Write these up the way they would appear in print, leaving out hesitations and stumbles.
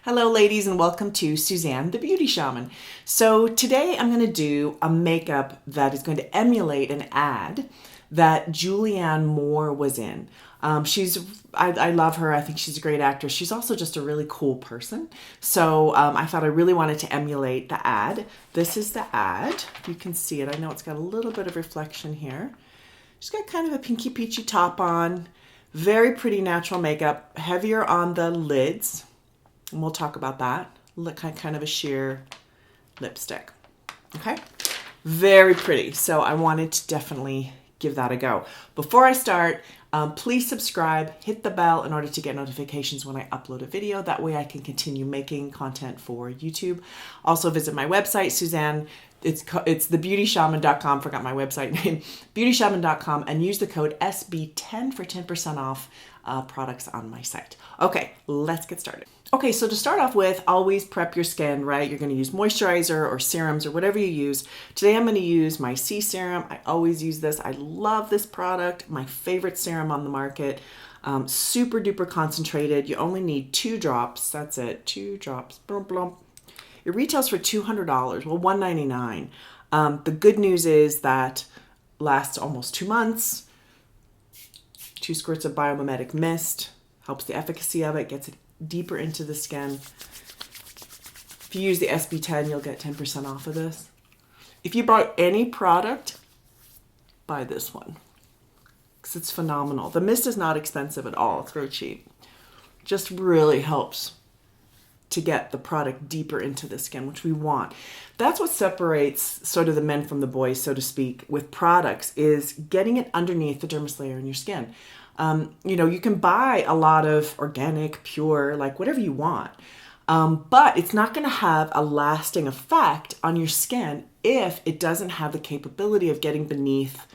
Hello ladies and welcome to Suzanne the Beauty Shaman. So today I'm going to do a makeup that is going to emulate an ad that Julianne Moore was in. I love her. I think she's a great actress. She's also just a really cool person. So I thought I really wanted to emulate the ad. This is the ad. You can see it. I know it's got a little bit of reflection here. She's got kind of a pinky peachy top on. Very pretty natural makeup. Heavier on the lids. And we'll talk about that. Look, kind of a sheer lipstick. Okay, very pretty. So I wanted to definitely give that a go. Before I start, please subscribe, hit the bell in order to get notifications when I upload a video. That way I can continue making content for YouTube. Also visit my website, Suzanne. It's thebeautyshaman.com. Forgot my website name. Beautyshaman.com, and use the code SB10 for 10% off products on my site. Okay, let's get started. Okay, so to start off with, always prep your skin, right? You're going to use moisturizer or serums or whatever you use. Today I'm going to use my C serum. I always use this. I love this product. My favorite serum on the market. Super duper concentrated. You only need 2 drops. That's it. 2 drops. Blum, blum. It retails for $200. Well, $199. The good news is that lasts almost 2 months. 2 squirts of biomimetic mist helps the efficacy of it, gets it deeper into the skin. If you use the SB10, you'll get 10% off of this. If you bought any product, buy this one because it's phenomenal. The mist is not expensive at all. It's very cheap. Just really helps to get the product deeper into the skin, which we want. That's what separates sort of the men from the boys, so to speak, with products, is getting it underneath the dermis layer in your skin. You can buy a lot of organic, pure, like whatever you want, but it's not going to have a lasting effect on your skin if it doesn't have the capability of getting beneath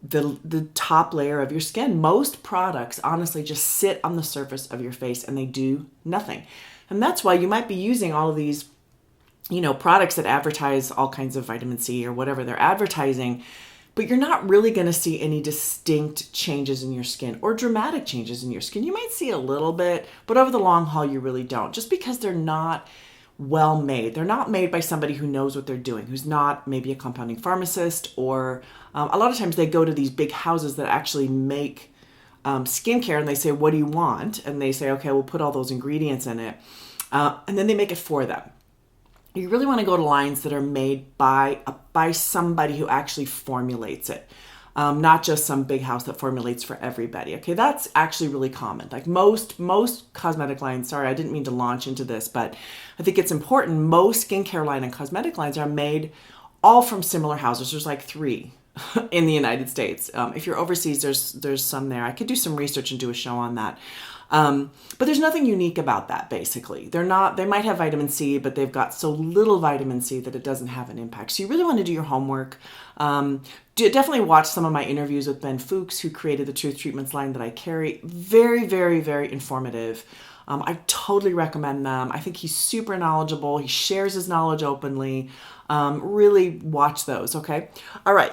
the top layer of your skin. Most products honestly just sit on the surface of your face and they do nothing. And that's why you might be using all of these, products that advertise all kinds of vitamin C or whatever they're advertising, but you're not really going to see any distinct changes in your skin or dramatic changes in your skin. You might see a little bit, but over the long haul, you really don't, just because they're not well made. They're not made by somebody who knows what they're doing, who's not maybe a compounding pharmacist, or a lot of times they go to these big houses that actually make skincare, and they say, what do you want? And they say, okay, we'll put all those ingredients in it. And then they make it for them. You really want to go to lines that are made by somebody who actually formulates it. Not just some big house that formulates for everybody. Okay, that's actually really common. Like most cosmetic lines, sorry, I didn't mean to launch into this, but I think it's important. Most skincare line and cosmetic lines are made all from similar houses. There's like 3 in the United States. If you're overseas, there's some there. I could do some research and do a show on that. But there's nothing unique about that, basically. They might have vitamin C, but they've got so little vitamin C that it doesn't have an impact. So you really want to do your homework. Definitely watch some of my interviews with Ben Fuchs, who created the Truth Treatments line that I carry. Very, very, very informative. I totally recommend them. I think he's super knowledgeable. He shares his knowledge openly. Really watch those, okay? All right.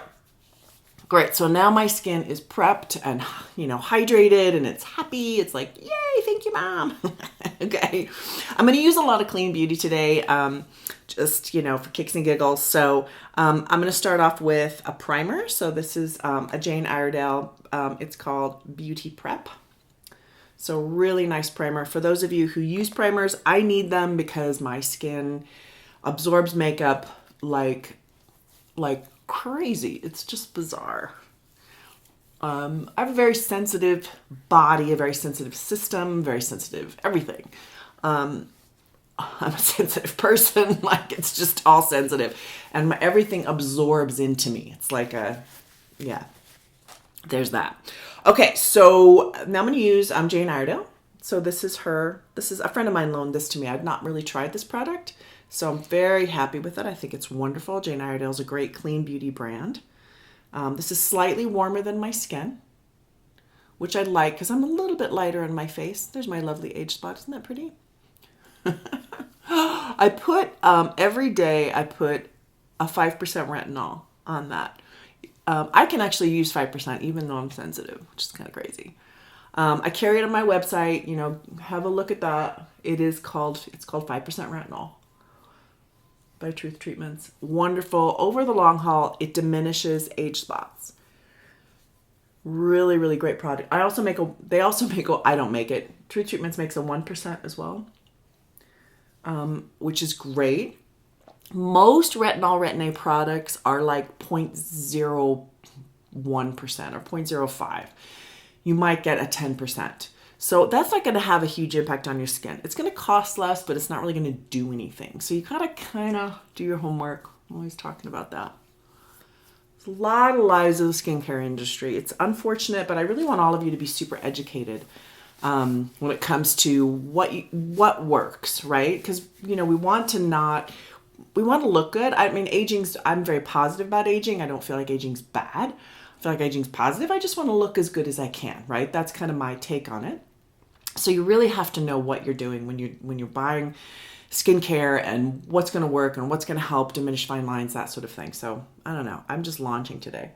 Great. So now my skin is prepped and, hydrated, and it's happy. It's like, yay, thank you, Mom. Okay. I'm going to use a lot of clean beauty today, just, for kicks and giggles. So I'm going to start off with a primer. So this is a Jane Iredale. It's called Beauty Prep. So really nice primer. For those of you who use primers, I need them because my skin absorbs makeup like crazy. It's just bizarre. I have a very sensitive body, a very sensitive system, very sensitive everything. I'm a sensitive person. Like, it's just all sensitive, and everything absorbs into me. It's like there's that. Okay, so now I'm going to use Jane Iredale. So this is a friend of mine loaned this to me. I've not really tried this product, so I'm very happy with it. I think it's wonderful. Jane Iredale is a great clean beauty brand. This is slightly warmer than my skin, which I like because I'm a little bit lighter in my face. There's my lovely age spot. Isn't that pretty? I put, every day I put a 5% retinol on that. I can actually use 5% even though I'm sensitive, which is kind of crazy. I carry it on my website, you know, have a look at that. It's called 5% Retinol by Truth Treatments. Wonderful. Over the long haul, it diminishes age spots. Really, really great product. I also make I don't make it. Truth Treatments makes a 1% as well, which is great. Most retinol retin-A products are like 0.01% or 0.05. You might get a 10%. So that's not going to have a huge impact on your skin. It's going to cost less, but it's not really going to do anything. So you gotta kind of do your homework. I'm always talking about that. There's a lot of lies of the skincare industry. It's unfortunate, but I really want all of you to be super educated when it comes to what works, right? Because, you know, we want to look good. I mean, I'm very positive about aging. I don't feel like aging's bad. I feel like aging's positive. I just want to look as good as I can, right? That's kind of my take on it. So you really have to know what you're doing when you're buying skincare and what's going to work and what's going to help diminish fine lines, that sort of thing. So I don't know. I'm just launching today.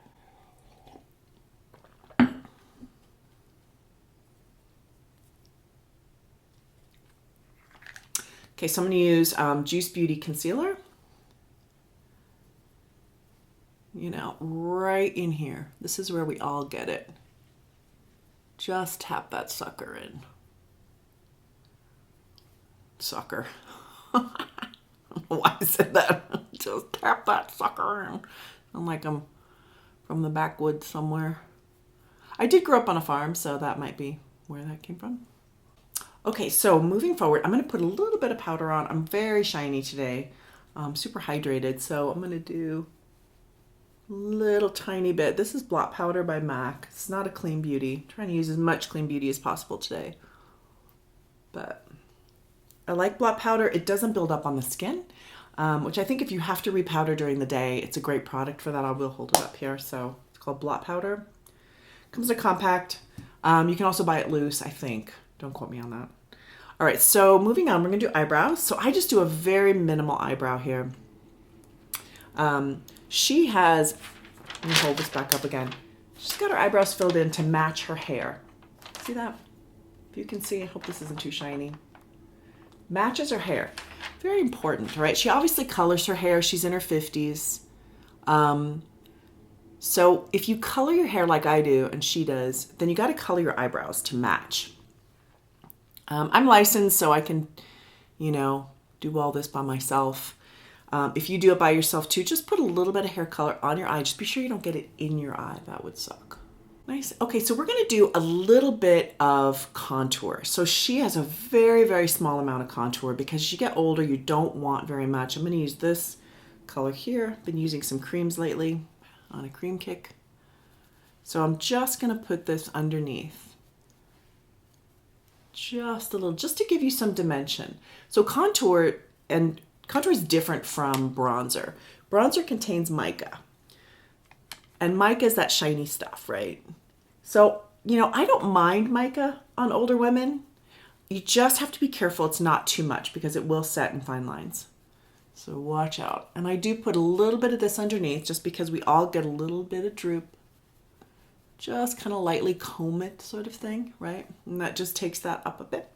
Okay, so I'm going to use Juice Beauty Concealer. You know, right in here. This is where we all get it. Just tap that sucker in. Sucker. I don't know why I said that. Just tap that sucker in. I'm like I'm from the backwoods somewhere. I did grow up on a farm, so that might be where that came from. Okay, so moving forward, I'm going to put a little bit of powder on. I'm very shiny today. I'm super hydrated, so I'm going to do a little tiny bit. This is blot powder by MAC. It's not a Clean Beauty. I'm trying to use as much Clean Beauty as possible today. But I like blot powder. It doesn't build up on the skin, which I think if you have to repowder during the day, it's a great product for that. I will hold it up here. So it's called blot powder. Comes in a compact. You can also buy it loose, I think. Don't quote me on that. All right, so moving on, we're gonna do eyebrows. So I just do a very minimal eyebrow here. She has, let me hold this back up again. She's got her eyebrows filled in to match her hair. See that? If you can see, I hope this isn't too shiny. Matches her hair. Very important, right? She obviously colors her hair. She's in her 50s. So if you color your hair like I do and she does, then you got to color your eyebrows to match. I'm licensed, so I can, you know, do all this by myself. If you do it by yourself too, just put a little bit of hair color on your eye. Just be sure you don't get it in your eye. That would suck. Nice. Okay, so we're going to do a little bit of contour. So she has a very, very small amount of contour because as you get older, you don't want very much. I'm going to use this color here. Been using some creams lately on a cream kick. So I'm just going to put this underneath. Just a little, just to give you some dimension. So contour is different from bronzer. Bronzer contains mica. And mica is that shiny stuff, right? So, you know, I don't mind mica on older women. You just have to be careful it's not too much because it will set in fine lines. So watch out. And I do put a little bit of this underneath just because we all get a little bit of droop. Just kind of lightly comb it sort of thing, right? And that just takes that up a bit.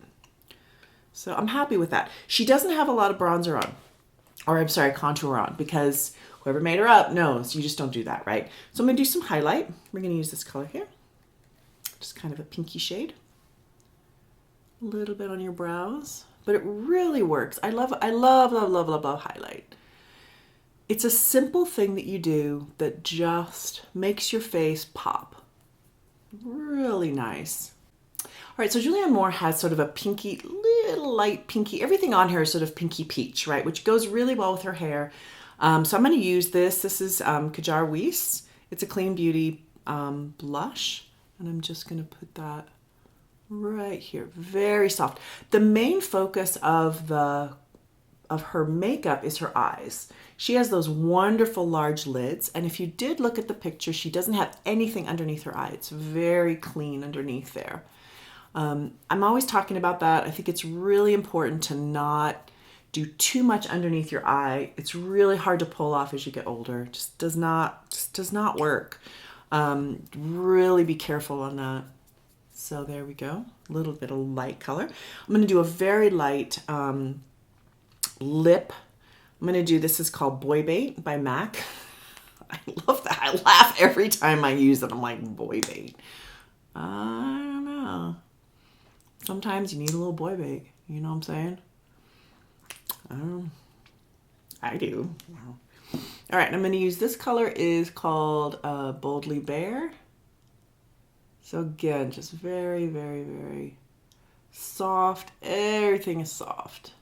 So I'm happy with that. She doesn't have a lot of bronzer on, or I'm sorry, contour on, because whoever made her up knows you just don't do that, right? So I'm gonna do some highlight. We're gonna use this color here. Just kind of a pinky shade. A little bit on your brows, but it really works. I love highlight. It's a simple thing that you do that just makes your face pop. Really nice. All right, so Julianne Moore has sort of a pinky, little light pinky, everything on her is sort of pinky peach, right? Which goes really well with her hair. So I'm gonna use this. This is Kajar Weiss. It's a Clean Beauty blush. And I'm just gonna put that right here, very soft. The main focus of her makeup is her eyes. She has those wonderful large lids, and if you did look at the picture, she doesn't have anything underneath her eye. It's very clean underneath there. I'm always talking about that. I think it's really important to not do too much underneath your eye. It's really hard to pull off as you get older. Just does not work. Really be careful on that. So there we go, a little bit of light color. I'm gonna do a very light lip. I'm gonna do, this is called Boy Bait by MAC. I love that. I laugh every time I use it. I'm like, boy bait. I don't know. Sometimes you need a little boy bait. You know what I'm saying? I do. All right, I'm going to use, this color is called Boldly Bare. So again, just very, very, very soft. Everything is soft.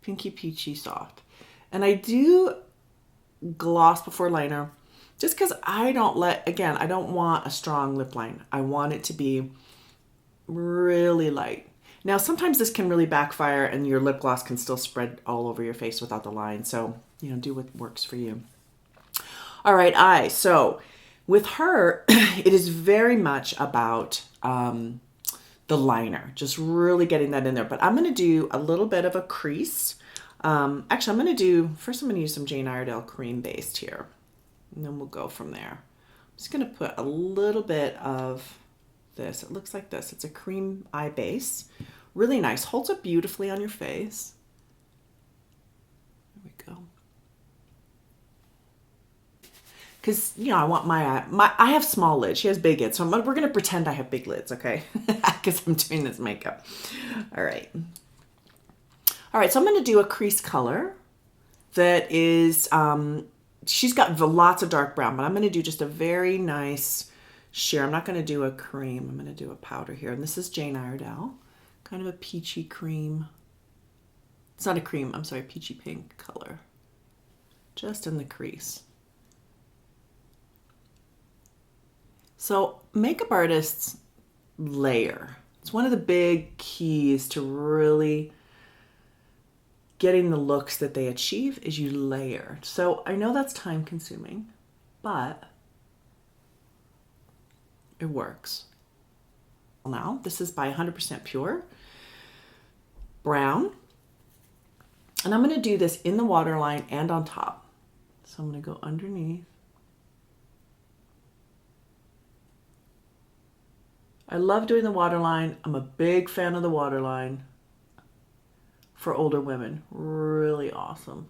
Pinky peachy soft. And I do gloss before liner just because I don't want a strong lip line. I want it to be really light. Now, sometimes this can really backfire and your lip gloss can still spread all over your face without the line. So, you know, do what works for you. All right, eyes. So with her, it is very much about the liner, just really getting that in there. But I'm going to do a little bit of a crease. Actually, I'm going to use some Jane Iredale cream based here, and then we'll go from there. I'm just going to put a little bit of this. It looks like this. It's a cream eye base. Really nice. Holds up beautifully on your face. There we go. Because, you know, I want I have small lids. She has big lids. So we're going to pretend I have big lids, okay? Because I'm doing this makeup. All right. All right, so I'm going to do a crease color that is, she's got lots of dark brown, but I'm going to do just a very nice sheer. I'm not going to do a cream. I'm going to do a powder here. And this is Jane Iredale, kind of a peachy cream. It's not a cream, I'm sorry, peachy pink color. Just in the crease. So makeup artists layer. It's one of the big keys to really getting the looks that they achieve is you layer. So I know that's time consuming, but it works. Now, this is by 100% Pure Brown. And I'm going to do this in the waterline and on top. So I'm going to go underneath. I love doing the waterline. I'm a big fan of the waterline for older women. Really awesome.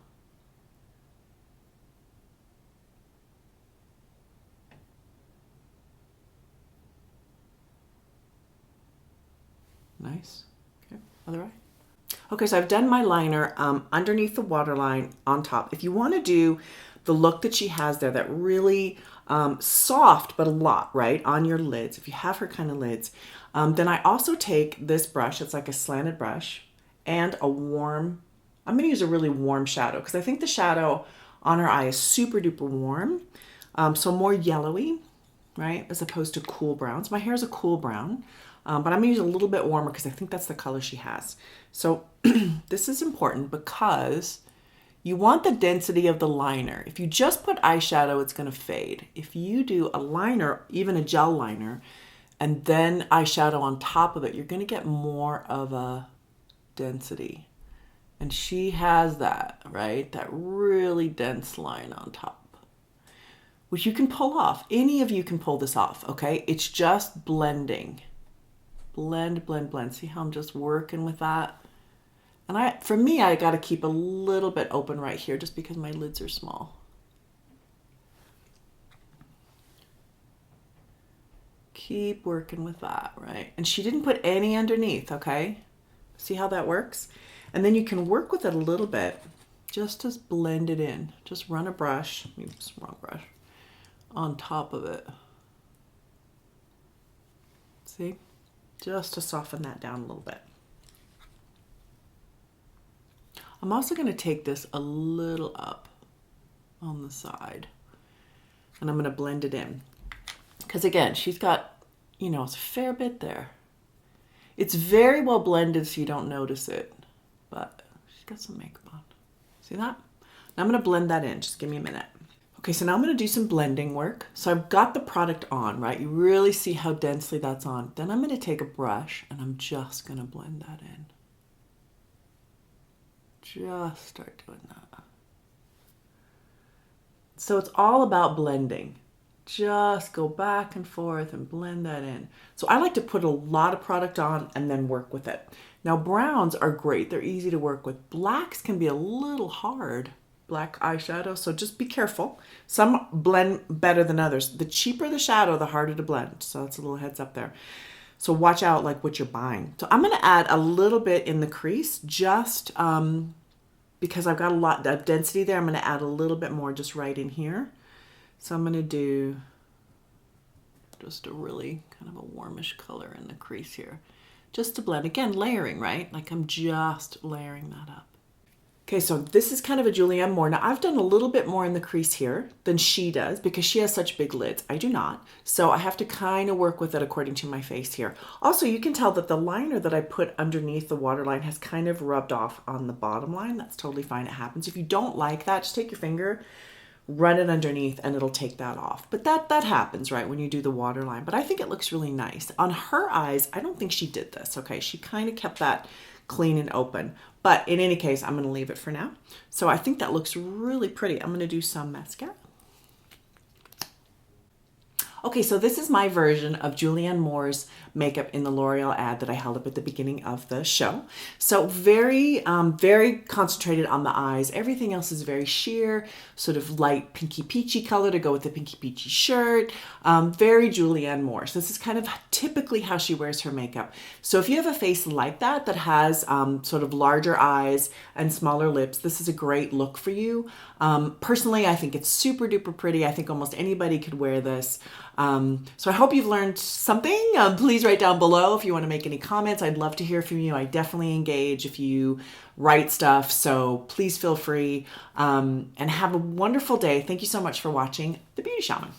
Nice. Okay, other eye. Okay, so I've done my liner underneath the waterline on top. If you want to do the look that she has there, that really soft, but a lot, right, on your lids, if you have her kind of lids, then I also take this brush, it's like a slanted brush, and a warm, I'm going to use a really warm shadow, because I think the shadow on her eye is super duper warm, so more yellowy, right, as opposed to cool browns. My hair is a cool brown. But I'm going to use a little bit warmer because I think that's the color she has. So this is important because you want the density of the liner. If you just put eyeshadow, it's going to fade. If you do a liner, even a gel liner, and then eyeshadow on top of it, you're going to get more of a density. And she has that, right? That really dense line on top, which you can pull off. Any of you can pull this off, okay? It's just blending. Blend, blend, blend. See how I'm just working with that? And for me, I got to keep a little bit open right here just because my lids are small. Keep working with that, right? And she didn't put any underneath, okay? See how that works? And then you can work with it a little bit just to blend it in. Just run a brush, oops, wrong brush, on top of it. See? Just to soften that down a little bit. I'm also going to take this a little up on the side, and I'm going to blend it in. Because again, she's got, you know, it's a fair bit there. It's very well blended so you don't notice it, but she's got some makeup on. See that? Now I'm going to blend that in. Just give me a minute. Okay, so now I'm going to do some blending work. So I've got the product on, right? You really see how densely that's on. Then I'm going to take a brush and I'm just going to blend that in. Just start doing that. So it's all about blending. just go back and forth and blend that in. So I like to put a lot of product on and then work with it. Now browns are great. They're easy to work with. Blacks can be a little hard, black eyeshadow, so just be careful. Some blend better than others. The cheaper the shadow, the harder to blend. So that's a little heads up there. So watch out like what you're buying. So I'm gonna add a little bit in the crease just because I've got a lot of density there. I'm gonna add a little bit more just right in here. So I'm gonna do just a really kind of a warmish color in the crease here. Just to blend, again, layering, right? Like I'm just layering that up. Okay, so this is kind of a Julianne Moore. Now I've done a little bit more in the crease here than she does because she has such big lids. I do not. So I have to kind of work with it according to my face here. Also, you can tell that the liner that I put underneath the waterline has kind of rubbed off on the bottom line. That's totally fine, it happens. If you don't like that, just take your finger, run it underneath and it'll take that off. But that happens, right, when you do the waterline. But I think it looks really nice. On her eyes, I don't think she did this, okay? She kind of kept that clean and open. But in any case, I'm gonna leave it for now. So I think that looks really pretty. I'm gonna do some mascara. Okay, so this is my version of Julianne Moore's makeup in the L'Oreal ad that I held up at the beginning of the show. So very, very concentrated on the eyes. Everything else is very sheer, sort of light pinky peachy color to go with the pinky peachy shirt. Very Julianne Moore. So this is kind of typically how she wears her makeup. So if you have a face like that, that has sort of larger eyes and smaller lips, this is a great look for you. Personally, I think it's super duper pretty. I think almost anybody could wear this. So I hope you've learned something. Please write down below if you want to make any comments. I'd love to hear from you. I definitely engage if you write stuff. So please feel free and have a wonderful day. Thank you so much for watching The Beauty Shaman.